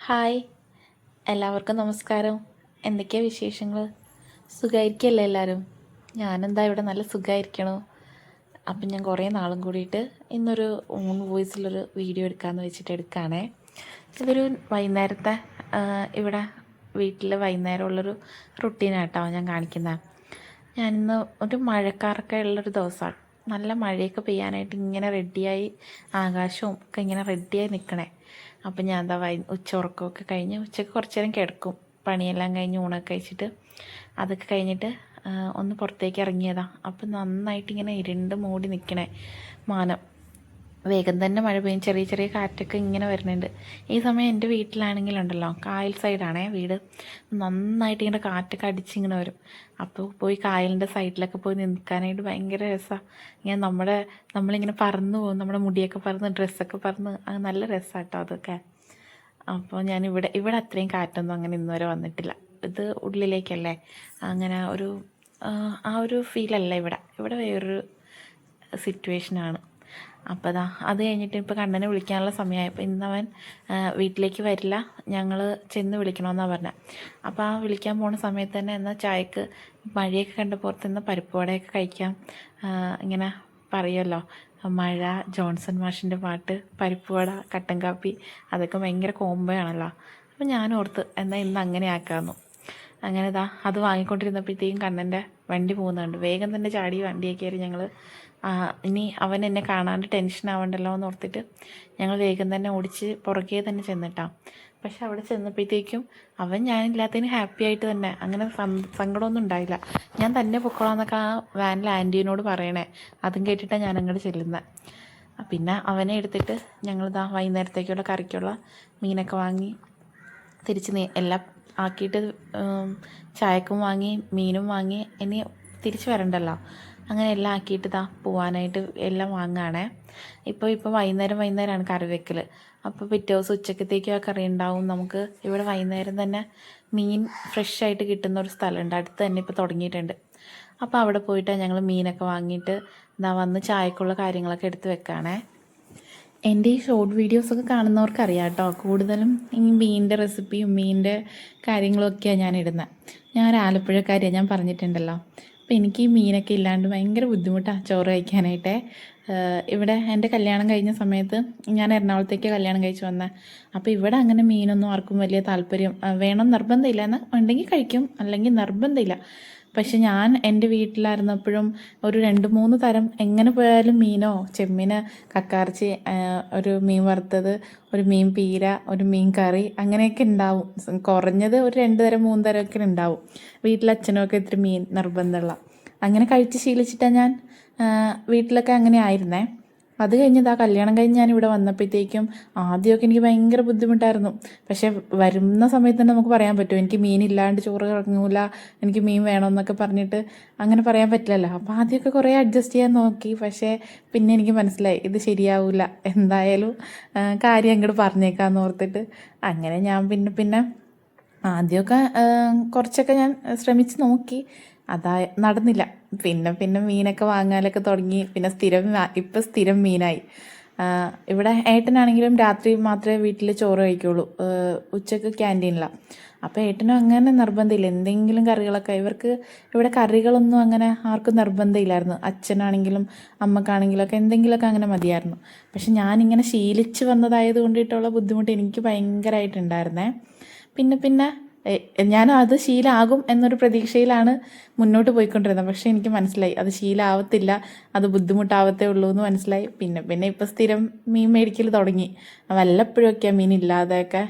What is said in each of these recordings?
Hi, എല്ലാവർക്കും നമസ്കാരം. എന്തൊക്കെയാണ് വിശേഷങ്ങൾ? സുഖമായിരിക്കല്ലേ എല്ലാവരും? ഞാനെന്താ ഇവിടെ നല്ല സുഖമായിരിക്കണു. അപ്പം ഞാൻ കുറേ നാളും കൂടിയിട്ട് ഇന്നൊരു ഓൺ വോയിസിലൊരു വീഡിയോ എടുക്കാമെന്ന് വെച്ചിട്ട് എടുക്കുകയാണേ. ഇതൊരു വൈകുന്നേരത്തെ ഇവിടെ വീട്ടിൽ വൈകുന്നേരമുള്ളൊരു റുട്ടീനായിട്ടോ ഞാൻ കാണിക്കുന്നത്. ഞാനിന്ന് ഒരു മഴക്കാറൊക്കെ ഉള്ളൊരു ദിവസമാണ്. നല്ല മഴയൊക്കെ പെയ്യാനായിട്ട് ഇങ്ങനെ റെഡിയായി, ആകാശവും ഒക്കെ ഇങ്ങനെ റെഡിയായി നിൽക്കണേ. അപ്പം ഞാൻ എന്താ ഉച്ചയുറക്കമൊക്കെ കഴിഞ്ഞ് ഉച്ചയ്ക്ക് കുറച്ച് നേരം കിടക്കും. പണിയെല്ലാം കഴിഞ്ഞ് ഊണൊക്കെ കഴിച്ചിട്ട് അതൊക്കെ കഴിഞ്ഞിട്ട് ഒന്ന് പുറത്തേക്ക് ഇറങ്ങിയതാണ്. അപ്പം നന്നായിട്ട് ഇങ്ങനെ ഇരുണ്ട് മൂടി നിൽക്കണേ മാനം. വേഗം തന്നെ മഴ പെയ്യും, ചെറിയ ചെറിയ കാറ്റൊക്കെ ഇങ്ങനെ വരുന്നുണ്ട്. ഈ സമയം എൻ്റെ വീട്ടിലാണെങ്കിലുണ്ടല്ലോ, കായൽ സൈഡാണേ വീട്. നന്നായിട്ട് ഇങ്ങനെ കാറ്റൊക്കെ അടിച്ചിങ്ങനെ വരും. അപ്പോൾ പോയി കായലിൻ്റെ സൈഡിലൊക്കെ പോയി നിൽക്കാനായിട്ട് ഭയങ്കര രസമാണ്. ഇങ്ങനെ നമ്മളിങ്ങനെ പറന്ന് പോകും, നമ്മുടെ മുടിയൊക്കെ പറന്ന് ഡ്രസ്സൊക്കെ പറന്ന്, അത് നല്ല രസമാണ് കേട്ടോ അതൊക്കെ. അപ്പോൾ ഞാൻ ഇവിടെ അത്രയും കാറ്റൊന്നും അങ്ങനെ ഇന്നുവരെ വന്നിട്ടില്ല. ഇത് ഉള്ളിലേക്കല്ലേ, അങ്ങനെ ആ ഒരു ഫീലല്ല ഇവിടെ വേറൊരു സിറ്റുവേഷനാണ്. അപ്പോൾ അത് കഴിഞ്ഞിട്ട് ഇപ്പോൾ കണ്ണനെ വിളിക്കാനുള്ള സമയമായപ്പോൾ ഇന്നവൻ വീട്ടിലേക്ക് വരില്ല, ഞങ്ങൾ ചെന്ന് വിളിക്കണമെന്നാണ് പറഞ്ഞത്. അപ്പോൾ ആ വിളിക്കാൻ പോണ സമയത്ത് തന്നെ എന്നാൽ ചായക്ക് മഴയൊക്കെ കണ്ട പുറത്തുനിന്ന് പരിപ്പ് വടയൊക്കെ കഴിക്കാം ഇങ്ങനെ പറയുമല്ലോ. മഴ, ജോൺസൺ മാഷിൻ്റെ പാട്ട്, പരിപ്പ് വട, കട്ടൻ കാപ്പി, അതൊക്കെ ഭയങ്കര കോംബോ ആണല്ലോ. അപ്പോൾ ഞാൻ ഓർത്ത് എന്നാൽ ഇന്ന് അങ്ങനെ ആക്കാമെന്നു. അങ്ങനെ അത് വാങ്ങിക്കൊണ്ടിരുന്നപ്പോഴത്തേക്കും കണ്ണൻ്റെ വണ്ടി പോകുന്നുണ്ട്. വേഗം തന്നെ ചാടി വണ്ടിയൊക്കെ കയറി ഞങ്ങൾ ഇനി അവൻ എന്നെ കാണാണ്ട് ടെൻഷൻ ആവണ്ടല്ലോ എന്ന് ഓർത്തിട്ട് ഞങ്ങൾ വേഗം തന്നെ ഓടിച്ച് പുറകെ തന്നെ ചെന്നിട്ടാണ്. പക്ഷെ അവിടെ ചെന്നപ്പോഴത്തേക്കും അവൻ ഞാനില്ലാത്തതിന് ഹാപ്പി ആയിട്ട് തന്നെ, അങ്ങനെ സങ്കടമൊന്നും ഉണ്ടായില്ല. ഞാൻ തന്നെ പൊക്കോളാന്നൊക്കെ ആ വാനിൽ ആൻറ്റീനോട് പറയണേ. അതും കേട്ടിട്ടാണ് ഞാൻ അങ്ങോട്ട് ചെല്ലുന്നത്. പിന്നെ അവനെ എടുത്തിട്ട് ഞങ്ങൾ വൈകുന്നേരത്തേക്കുള്ള കറിക്കുള്ള മീനൊക്കെ വാങ്ങി തിരിച്ച് എല്ലാം ആക്കിയിട്ട് ചായക്കും വാങ്ങി മീനും വാങ്ങി ഇനി തിരിച്ച് വരണ്ടല്ലോ, അങ്ങനെ എല്ലാം ആക്കിയിട്ട് പോവാനായിട്ട് എല്ലാം വാങ്ങുകയാണേ. ഇപ്പോൾ വൈകുന്നേരമാണ് കറി വെക്കൽ. അപ്പോൾ പിറ്റേ ദിവസം ഉച്ചക്കത്തേക്കും ആ കറി ഉണ്ടാവും. നമുക്ക് ഇവിടെ വൈകുന്നേരം തന്നെ മീൻ ഫ്രഷ് ആയിട്ട് കിട്ടുന്ന ഒരു സ്ഥലമുണ്ട്, അടുത്ത് തന്നെ ഇപ്പോൾ തുടങ്ങിയിട്ടുണ്ട്. അപ്പോൾ അവിടെ പോയിട്ടാണ് ഞങ്ങൾ മീനൊക്കെ വാങ്ങിയിട്ട് വന്ന് ചായക്കുള്ള കാര്യങ്ങളൊക്കെ എടുത്ത് വെക്കുകയാണേ. എൻ്റെ ഈ ഷോർട്ട് വീഡിയോസൊക്കെ കാണുന്നവർക്ക് അറിയാം കേട്ടോ, കൂടുതലും ഈ മീനിൻ്റെ റെസിപ്പിയും മീനിൻ്റെ കാര്യങ്ങളൊക്കെയാണ് ഞാൻ ഇടുന്നത്. ഞാൻ ഒരു ആലപ്പുഴക്കാരിയാണ്, ഞാൻ പറഞ്ഞിട്ടുണ്ടല്ലോ. അപ്പോൾ എനിക്ക് ഈ മീനൊക്കെ ഇല്ലാണ്ട് ഭയങ്കര ബുദ്ധിമുട്ടാണ് ചോറ് കഴിക്കാനായിട്ട്. ഇവിടെ എൻ്റെ കല്യാണം കഴിഞ്ഞ സമയത്ത് ഞാൻ എറണാകുളത്തേക്ക് കല്യാണം കഴിച്ച് വന്നത്. അപ്പോൾ ഇവിടെ അങ്ങനെ മീനൊന്നും ആർക്കും വലിയ താല്പര്യം വേണം നിർബന്ധമില്ല, എന്നാൽ ഉണ്ടെങ്കിൽ കഴിക്കും, അല്ലെങ്കിൽ നിർബന്ധമില്ല. പക്ഷെ ഞാൻ എൻ്റെ വീട്ടിലായിരുന്നപ്പോഴും ഒരു 2-3 തരം എങ്ങനെ പോയാലും മീനോ ചെമ്മീന്, കക്കാർച്ചി, ഒരു മീൻ വറുത്തത്, ഒരു മീൻ പീര, ഒരു മീൻ കറി, അങ്ങനെയൊക്കെ ഉണ്ടാവും. കുറഞ്ഞത് ഒരു 2 തരം 3 തരമൊക്കെ ഉണ്ടാവും. വീട്ടിലച്ഛനൊക്കെ ഇത്തിരി മീൻ നിർബന്ധമുള്ള അങ്ങനെ കഴിച്ച് ശീലിച്ചിട്ടാണ് ഞാൻ വീട്ടിലൊക്കെ അങ്ങനെ ആയിരുന്നേ. അത് കഴിഞ്ഞ് കല്യാണം കഴിഞ്ഞ് ഞാൻ ഇവിടെ വന്നപ്പോഴത്തേക്കും ആദ്യമൊക്കെ എനിക്ക് ഭയങ്കര ബുദ്ധിമുട്ടായിരുന്നു. പക്ഷെ വരുന്ന സമയത്ത് തന്നെ നമുക്ക് പറയാൻ പറ്റും, എനിക്ക് മീനില്ലാണ്ട് ചോറ് ഇറങ്ങൂല, എനിക്ക് മീൻ വേണമെന്നൊക്കെ പറഞ്ഞിട്ട് അങ്ങനെ പറയാൻ പറ്റില്ലല്ലോ. അപ്പോൾ ആദ്യമൊക്കെ കുറേ അഡ്ജസ്റ്റ് ചെയ്യാൻ നോക്കി. പക്ഷേ പിന്നെ എനിക്ക് മനസ്സിലായി ഇത് ശരിയാവില്ല, എന്തായാലും കാര്യം അങ്ങോട്ട് പറഞ്ഞേക്കാമെന്ന് ഓർത്തിട്ട് അങ്ങനെ ഞാൻ പിന്നെ ആദ്യമൊക്കെ കുറച്ചൊക്കെ ഞാൻ ശ്രമിച്ച് നോക്കി. നടന്നില്ല. പിന്നെ മീനൊക്കെ വാങ്ങാനൊക്കെ തുടങ്ങി. പിന്നെ ഇപ്പം സ്ഥിരം മീനായി. ഇവിടെ ഏട്ടനാണെങ്കിലും രാത്രി മാത്രമേ വീട്ടിൽ ചോറ് കഴിക്കുള്ളൂ, ഉച്ചക്ക് ക്യാൻറ്റീനിലാണ്. അപ്പോൾ ഏട്ടനും അങ്ങനെ നിർബന്ധമില്ല, എന്തെങ്കിലും കറികളൊക്കെ. ഇവർക്ക് ഇവിടെ കറികളൊന്നും അങ്ങനെ ആർക്കും നിർബന്ധമില്ലായിരുന്നു. അച്ഛനാണെങ്കിലും അമ്മക്കാണെങ്കിലും ഒക്കെ എന്തെങ്കിലുമൊക്കെ അങ്ങനെ മതിയായിരുന്നു. പക്ഷെ ഞാനിങ്ങനെ ശീലിച്ച് വന്നതായത് കൊണ്ടിട്ടുള്ള ബുദ്ധിമുട്ട് എനിക്ക് ഭയങ്കരമായിട്ടുണ്ടായിരുന്നേ. പിന്നെ ഞാൻ അത് ശീലമാകും എന്നൊരു പ്രതീക്ഷയിലാണ് മുന്നോട്ട് പോയിക്കൊണ്ടിരുന്നത്. പക്ഷേ എനിക്ക് മനസ്സിലായി അത് ശീലമാവത്തില്ല, അത് ബുദ്ധിമുട്ടാവത്തേ ഉള്ളൂ എന്ന് മനസ്സിലായി. പിന്നെ ഇപ്പോൾ സ്ഥിരം മീൻ മേടിക്കൽ തുടങ്ങി. വല്ലപ്പോഴൊക്കെയാണ് മീൻ ഇല്ലാതെയൊക്കെ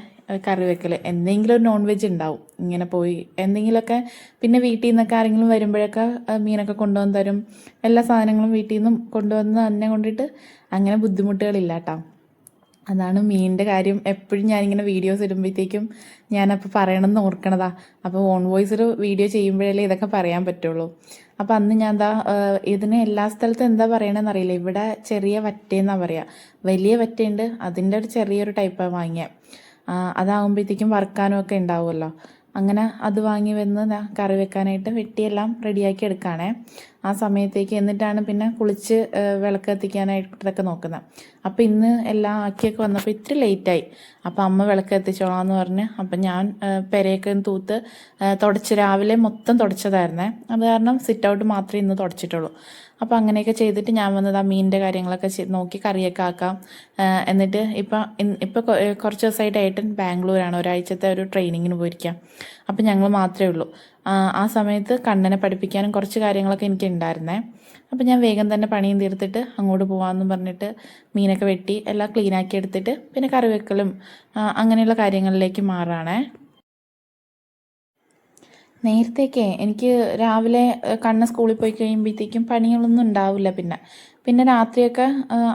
കറി വെക്കൽ. എന്തെങ്കിലും ഒരു നോൺ വെജ് ഉണ്ടാവും ഇങ്ങനെ പോയി എന്തെങ്കിലുമൊക്കെ. പിന്നെ വീട്ടിൽ നിന്നൊക്കെ ആരെങ്കിലും വരുമ്പോഴൊക്കെ മീനൊക്കെ കൊണ്ടുവന്ന് തരും. എല്ലാ സാധനങ്ങളും വീട്ടിൽ നിന്നും കൊണ്ടുവന്ന് തന്നെ കൊണ്ടിട്ട് അങ്ങനെ ബുദ്ധിമുട്ടുകളില്ല കേട്ടോ. അതാണ് മീനിൻ്റെ കാര്യം. എപ്പോഴും ഞാനിങ്ങനെ വീഡിയോസ് ഇടുമ്പോഴത്തേക്കും ഞാനപ്പോൾ പറയണമെന്ന് ഓർക്കണതാ. അപ്പോൾ ഓൺ വോയിസിൽ വീഡിയോ ചെയ്യുമ്പോഴല്ലേ ഇതൊക്കെ പറയാൻ പറ്റുള്ളൂ. അപ്പോൾ അന്ന് ഞാൻ ഇതിന് എല്ലാ സ്ഥലത്തും എന്താ പറയണമെന്ന് അറിയില്ല. ഇവിടെ ചെറിയ വറ്റയെന്നാണ് പറയുക. വലിയ വറ്റയുണ്ട്, അതിൻ്റെ ഒരു ചെറിയൊരു ടൈപ്പാണ് വാങ്ങിയത്. അതാകുമ്പോഴത്തേക്കും വറുക്കാനും ഒക്കെ ഉണ്ടാവുമല്ലോ. അങ്ങനെ അത് വാങ്ങി വന്ന് കറി വെക്കാനായിട്ട് വെട്ടിയെല്ലാം റെഡിയാക്കി എടുക്കുകയാണേ. ആ സമയത്തേക്ക്. എന്നിട്ടാണ് പിന്നെ കുളിച്ച് വിളക്ക് കത്തിക്കാനായിട്ടൊക്കെ നോക്കുന്നത്. അപ്പോൾ ഇന്ന് എല്ലാം ആക്കിയൊക്കെ വന്നപ്പോൾ ഇത്തിരി ലേറ്റായി. അപ്പോൾ അമ്മ വിളക്ക് കത്തിച്ചോളാം എന്ന് പറഞ്ഞ് അപ്പം ഞാൻ പെരയൊക്കെ തൂത്ത് തുടച്ച് രാവിലെ മൊത്തം തുടച്ചതായിരുന്നേ. അത് കാരണം സിറ്റ് ഔട്ട് മാത്രമേ ഇന്ന് തുടച്ചിട്ടുള്ളൂ. അപ്പോൾ അങ്ങനെയൊക്കെ ചെയ്തിട്ട് ഞാൻ വന്നത് ആ മീനിൻ്റെ കാര്യങ്ങളൊക്കെ നോക്കി കറിയൊക്കെ ആക്കാം. എന്നിട്ട് ഇപ്പോൾ കുറച്ച് ദിവസമായിട്ട് ഏട്ടൻ ബാംഗ്ലൂരാണ്, ഒരാഴ്ചത്തെ ഒരു ട്രെയിനിങ്ങിന് പോയിരിക്കാം. അപ്പം ഞങ്ങൾ മാത്രമേ ഉള്ളൂ. ആ സമയത്ത് കണ്ണനെ പഠിപ്പിക്കാനും കുറച്ച് കാര്യങ്ങളൊക്കെ എനിക്ക് ഉണ്ടായിരുന്നേ. അപ്പം ഞാൻ വേഗം തന്നെ പണിയും തീർത്തിട്ട് അങ്ങോട്ട് പോകാമെന്ന് പറഞ്ഞിട്ട് മീനൊക്കെ വെട്ടി എല്ലാം ക്ലീനാക്കി എടുത്തിട്ട് പിന്നെ കറി വെക്കലും അങ്ങനെയുള്ള കാര്യങ്ങളിലേക്ക് മാറുകയാണേ. നേരത്തേക്ക് എനിക്ക് രാവിലെ കണ്ണ് സ്കൂളിൽ പോയി കഴിയുമ്പോഴത്തേക്കും പണികളൊന്നും ഉണ്ടാവില്ല. പിന്നെ രാത്രിയൊക്കെ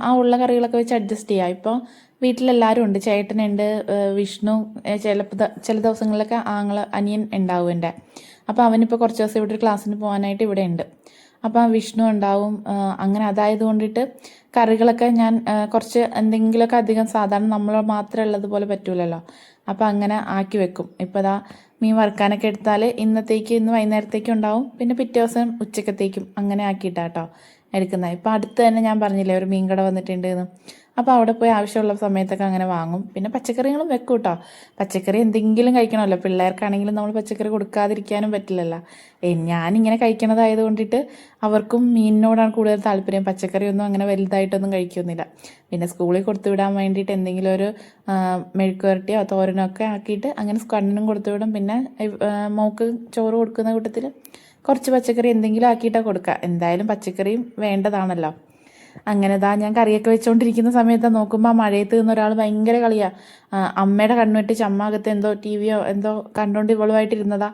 ആ ഉള്ള കറികളൊക്കെ വെച്ച് അഡ്ജസ്റ്റ് ചെയ്യാം. ഇപ്പോൾ വീട്ടിലെല്ലാവരും ഉണ്ട്. ചേട്ടനുണ്ട്, വിഷ്ണു, ചില ദിവസങ്ങളിലൊക്കെ അനിയൻ ഉണ്ടാവും എൻ്റെ. അപ്പോൾ അവനിപ്പോൾ കുറച്ച് ദിവസം ഇവിടെ ഒരു ക്ലാസ്സിന് പോകാനായിട്ട് ഇവിടെ ഉണ്ട്. അപ്പോൾ വിഷ്ണു ഉണ്ടാവും. അങ്ങനെ അതായത് കൊണ്ടിട്ട് കറികളൊക്കെ ഞാൻ കുറച്ച് എന്തെങ്കിലുമൊക്കെ അധികം സാധാരണ നമ്മൾ മാത്രം ഉള്ളതുപോലെ പറ്റൂലല്ലോ. അപ്പോൾ അങ്ങനെ ആക്കി വെക്കും. ഇപ്പോൾ അതാ മീൻ വറുക്കാനൊക്കെ എടുത്താൽ ഇന്ന് വൈകുന്നേരത്തേക്കും ഉണ്ടാവും, പിന്നെ പിറ്റേ ദിവസം ഉച്ചക്കത്തേക്കും അങ്ങനെ ആക്കിയിട്ടാട്ടോ എടുക്കുന്നത്. ഇപ്പോൾ അടുത്ത് തന്നെ ഞാൻ പറഞ്ഞില്ലേ ഒരു മീൻ കട വന്നിട്ടുണ്ട് എന്ന്. അപ്പോൾ അവിടെ പോയി ആവശ്യമുള്ള സമയത്തൊക്കെ അങ്ങനെ വാങ്ങും. പിന്നെ പച്ചക്കറികളും വെക്കും കേട്ടോ. പച്ചക്കറി എന്തെങ്കിലും കഴിക്കണമല്ലോ. പിള്ളേർക്കാണെങ്കിലും നമ്മൾ പച്ചക്കറി കൊടുക്കാതിരിക്കാനും പറ്റില്ലല്ലോ. ഞാനിങ്ങനെ കഴിക്കണതായത് കൊണ്ടിട്ട് അവർക്കും മീനിനോടാണ് കൂടുതൽ താല്പര്യം. പച്ചക്കറിയൊന്നും അങ്ങനെ വലുതായിട്ടൊന്നും കഴിക്കുന്നില്ല. പിന്നെ സ്കൂളിൽ കൊടുത്തു വിടാൻ വേണ്ടിയിട്ട് എന്തെങ്കിലും ഒരു മെഴുക്ക് വരട്ടിയോ തോരനോ ഒക്കെ ആക്കിയിട്ട് അങ്ങനെ കണ്ണിനും കൊടുത്തു വിടും. പിന്നെ മോക്ക് ചോറ് കൊടുക്കുന്ന കൂട്ടത്തിൽ കുറച്ച് പച്ചക്കറി എന്തെങ്കിലും ആക്കിയിട്ടാണ് കൊടുക്കുക. എന്തായാലും പച്ചക്കറിയും വേണ്ടതാണല്ലോ. അങ്ങനെ ഞാൻ കറിയൊക്കെ വെച്ചുകൊണ്ടിരിക്കുന്ന സമയത്ത് നോക്കുമ്പോൾ ആ മഴയത്ത് നിന്ന് ഒരാൾ ഭയങ്കര കളിയാണ്. അമ്മയുടെ കണ്ണുവെട്ടി അമ്മ എന്തോ ടിവിയോ എന്തോ കണ്ടുകൊണ്ട് ഇവളുമായിട്ടിരുന്നതാ.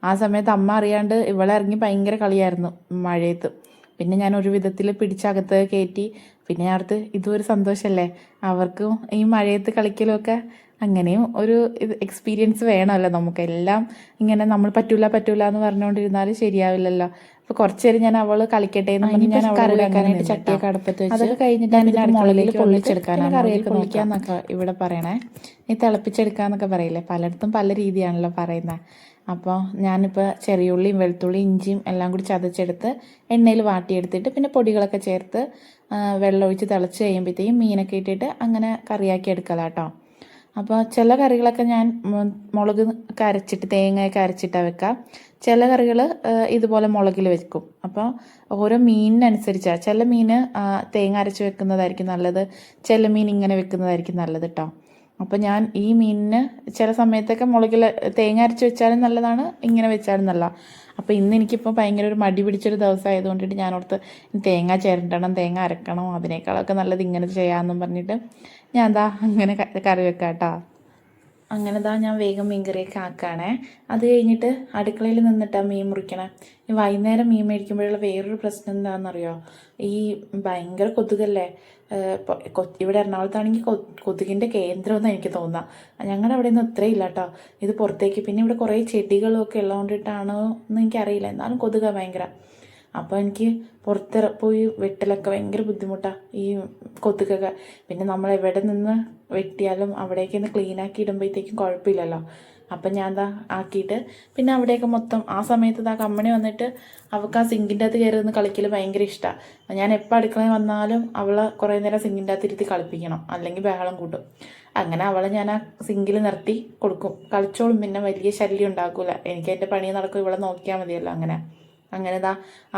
ആ സമയത്ത് അമ്മ അറിയാണ്ട് ഇവളെ ഇറങ്ങി ഭയങ്കര കളിയായിരുന്നു മഴയത്ത്. പിന്നെ ഞാൻ ഒരു വിധത്തിൽ പിടിച്ചകത്ത് കയറ്റി. പിന്നെ ഞാൻ അടുത്ത് ഇതൊരു സന്തോഷമല്ലേ അവർക്കും ഈ മഴയത്ത് കളിക്കലുമൊക്കെ. അങ്ങനെയും ഒരു എക്സ്പീരിയൻസ് വേണമല്ലോ നമുക്കെല്ലാം. ഇങ്ങനെ നമ്മൾ പറ്റൂല എന്ന് പറഞ്ഞുകൊണ്ടിരുന്നാൽ ശരിയാവില്ലല്ലോ. അപ്പോൾ കുറച്ച് നേരം ഞാൻ അവൾ കളിക്കട്ടെ എന്ന് പറഞ്ഞ് ഞാൻ കറി വെക്കാനായിട്ട് ചട്ടിയൊക്കെ അടുപ്പത്ത് വെച്ച് അതൊക്കെ കഴിഞ്ഞിട്ട് പിന്നെ മുളകിലേക്ക് പൊള്ളിച്ചെടുക്കാനാണ്. കറിയൊക്കെ പൊള്ളിക്കാന്നൊക്കെ ഇവിടെ പറയണേ. ഈ തിളപ്പിച്ചെടുക്കാന്നൊക്കെ പറയില്ലേ, പലയിടത്തും പല രീതിയാണല്ലോ പറയുന്നത്. അപ്പോൾ ഞാനിപ്പോൾ ചെറിയുള്ളിയും വെളുത്തുള്ളിയും ഇഞ്ചിയും എല്ലാം കൂടി ചതച്ചെടുത്ത് എണ്ണയിൽ വാട്ടിയെടുത്തിട്ട് പിന്നെ പൊടികളൊക്കെ ചേർത്ത് വെള്ളമൊഴിച്ച് തിളച്ച് കഴിയുമ്പോഴത്തേക്കും മീനൊക്കെ ഇട്ടിട്ട് അങ്ങനെ കറിയാക്കി എടുക്കലാട്ടോ. അപ്പോൾ ചില കറികളൊക്കെ ഞാൻ മുളക് അരച്ചിട്ട് തേങ്ങയൊക്കെ അരച്ചിട്ടാണ് വെക്കുക. ചില കറികൾ ഇതുപോലെ മുളകിൽ വെക്കും. അപ്പോൾ ഓരോ മീനിനനുസരിച്ചാണ്. ചില മീൻ തേങ്ങ അരച്ച് വെക്കുന്നതായിരിക്കും നല്ലത്, ചില മീൻ ഇങ്ങനെ വെക്കുന്നതായിരിക്കും നല്ലത് കേട്ടോ. അപ്പോൾ ഞാൻ ഈ മീനിന് ചില സമയത്തൊക്കെ മുളകിൽ തേങ്ങ അരച്ച് വെച്ചാലും നല്ലതാണ്, ഇങ്ങനെ വെച്ചാലും നല്ലതാണ്. അപ്പോൾ ഇന്ന് എനിക്കിപ്പോൾ ഭയങ്കര ഒരു മടി പിടിച്ചൊരു ദിവസം ആയതുകൊണ്ടിട്ട് ഞാനോർത്ത് തേങ്ങ ചിരണ്ടണം, തേങ്ങ അരക്കണം, അതിനേക്കാളൊക്കെ നല്ലത് ഇങ്ങനെ ചെയ്യാമെന്നും പറഞ്ഞിട്ട് ഞാൻ അങ്ങനെ കറി വെക്കാം കേട്ടോ. അങ്ങനെ ഞാൻ വേഗം മീൻ കറിയൊക്കെ ആക്കുകയാണേ. അത് കഴിഞ്ഞിട്ട് അടുക്കളയിൽ നിന്നിട്ടാണ് മീൻ മുറിക്കണേ. ഈ വൈകുന്നേരം മീൻ മേടിക്കുമ്പോഴുള്ള വേറൊരു പ്രശ്നം എന്താണെന്നറിയോ, ഈ ഭയങ്കര കൊതുകല്ലേ. ഇവിടെ എറണാകുളത്താണെങ്കിൽ കൊതുകിൻ്റെ കേന്ദ്രമെന്ന് എനിക്ക് തോന്നാം. ഞങ്ങളുടെ അവിടെ ഒന്നും ഇത്രയും ഇല്ല കേട്ടോ. ഇത് പുറത്തേക്ക് പിന്നെ ഇവിടെ കുറേ ചെടികളും ഒക്കെ ഉള്ളതുകൊണ്ടിട്ടാണോ എന്ന് എനിക്കറിയില്ല, എന്നാലും കൊതുകാണ് ഭയങ്കര. അപ്പോൾ എനിക്ക് പോയി വെട്ടലൊക്കെ ഭയങ്കര ബുദ്ധിമുട്ടാണ് ഈ കൊതുകൊക്കെ. പിന്നെ നമ്മൾ എവിടെ നിന്ന് വെട്ടിയാലും അവിടേക്ക് ഒന്ന് ക്ലീനാക്കി ഇടുമ്പോഴത്തേക്കും കുഴപ്പമില്ലല്ലോ. അപ്പം ഞാൻ ആക്കിയിട്ട് പിന്നെ അവിടെയൊക്കെ മൊത്തം ആ സമയത്ത് കമ്മണി വന്നിട്ട് അവൾക്ക് ആ സിങ്കിൻ്റെ അകത്ത് കയറി നിന്ന് കളിക്കൽ ഭയങ്കര ഇഷ്ടമാണ്. ഞാൻ എപ്പോൾ അടുക്കളയിൽ വന്നാലും അവളെ കുറേ നേരം സിങ്കിൻ്റെ അകത്ത് ഇരുത്തി കളിപ്പിക്കണം, അല്ലെങ്കിൽ ബഹളം കൂട്ടും. അങ്ങനെ അവളെ ഞാൻ ആ സിങ്കിൽ നിർത്തി കൊടുക്കും, കളിച്ചോളും. പിന്നെ വലിയ ശല്യം ഉണ്ടാക്കില്ല. എനിക്ക് എൻ്റെ പണി നടക്കും, ഇവളെ നോക്കിയാൽ മതിയല്ലോ. അങ്ങനെ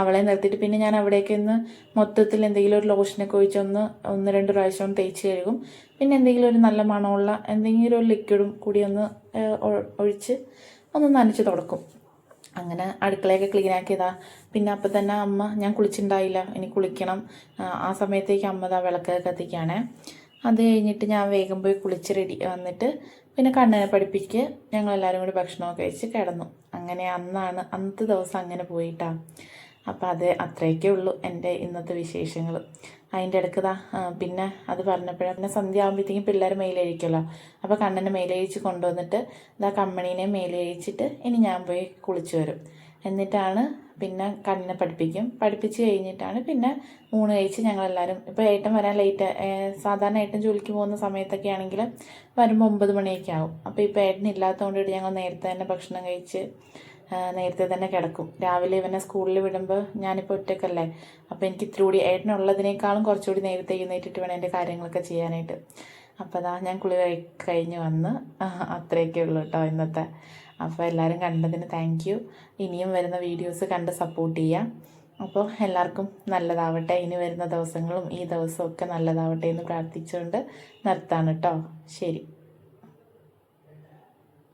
അവളെ നിർത്തിയിട്ട് പിന്നെ ഞാൻ അവിടേക്ക് ഒന്ന് മൊത്തത്തിൽ എന്തെങ്കിലും ഒരു ലോഷനൊക്കെ ഒഴിച്ച് ഒന്ന് രണ്ട് പ്രാവശ്യം തേച്ച് കഴുകും. പിന്നെ എന്തെങ്കിലും ഒരു നല്ല മണമുള്ള എന്തെങ്കിലും ഒരു ലിക്വിഡും കൂടി ഒഴിച്ച് ഒന്ന് നനച്ച് തുടക്കും. അങ്ങനെ അടുക്കളയൊക്കെ ക്ലീനാക്കിയതാ. പിന്നെ അപ്പം തന്നെ അമ്മ, ഞാൻ കുളിച്ചിട്ടുണ്ടായില്ല, ഇനി കുളിക്കണം. ആ സമയത്തേക്ക് അമ്മ വിളക്കൊക്കെ കത്തിക്കുകയാണേ. അത് കഴിഞ്ഞിട്ട് ഞാൻ വേഗം പോയി കുളിച്ച് റെഡി വന്നിട്ട് പിന്നെ കണ്ണനെ പഠിപ്പിക്ക് ഞങ്ങളെല്ലാവരും കൂടി ഭക്ഷണമൊക്കെ കഴിച്ച് കിടന്നു. അങ്ങനെ അന്നത്തെ ദിവസം അങ്ങനെ പോയിട്ടാണ്. അപ്പോൾ അത്രയൊക്കെ ഉള്ളൂ എൻ്റെ ഇന്നത്തെ വിശേഷങ്ങൾ. അതിൻ്റെ ഇടയ്ക്ക് പിന്നെ അത് പറഞ്ഞപ്പോഴാണ് സന്ധ്യ ആകുമ്പോഴത്തേക്കും പിള്ളേർ മേലഴിക്കുമല്ലോ. അപ്പോൾ കണ്ണനെ മേലഴിച്ച് കൊണ്ടുവന്നിട്ട് കമ്മണീനെ മേലഴിച്ചിട്ട് ഇനി ഞാൻ പോയി കുളിച്ച് വരും. എന്നിട്ടാണ് പിന്നെ കണ്ണിനെ പഠിപ്പിച്ച് കഴിഞ്ഞിട്ടാണ് പിന്നെ ഊണ് കഴിച്ച് ഞങ്ങളെല്ലാവരും. ഇപ്പോൾ ഏട്ടൻ വരാൻ ലേറ്റ്, സാധാരണ ഏട്ടൻ ജോലിക്ക് പോകുന്ന സമയത്തൊക്കെ ആണെങ്കിൽ വരുമ്പോൾ 9 മണിയൊക്കെ ആവും. അപ്പോൾ ഇപ്പോൾ ഏട്ടൻ ഇല്ലാത്തതുകൊണ്ടിട്ട് ഞങ്ങൾ നേരത്തെ തന്നെ ഭക്ഷണം കഴിച്ച് നേരത്തെ തന്നെ കിടക്കും. രാവിലെ ഇവനെ സ്കൂളിൽ വിടുമ്പോൾ ഞാനിപ്പോൾ ഒറ്റയ്ക്കല്ലേ, അപ്പോൾ എനിക്ക് ഇത്തിരി കൂടി ഏട്ടനുള്ളതിനേക്കാളും കുറച്ചുകൂടി നേരത്തെ എഴുന്നേറ്റിട്ട് വേണം എൻ്റെ കാര്യങ്ങളൊക്കെ ചെയ്യാനായിട്ട്. അപ്പോൾ അതാ ഞാൻ കുളി കഴിഞ്ഞ് വന്ന് അത്രയൊക്കെ ഉള്ളൂ കേട്ടോ ഇന്നത്തെ. അപ്പോൾ എല്ലാവരും കണ്ടതിന് താങ്ക് യു. ഇനിയും വരുന്ന വീഡിയോസ് കണ്ട് സപ്പോർട്ട് ചെയ്യാം. അപ്പോൾ എല്ലാവർക്കും നല്ലതാവട്ടെ. ഇനി വരുന്ന ദിവസങ്ങളും ഈ ദിവസമൊക്കെ നല്ലതാവട്ടെ എന്ന് പ്രാർത്ഥിച്ചുകൊണ്ട് നിർത്താണ് കേട്ടോ. ശരി.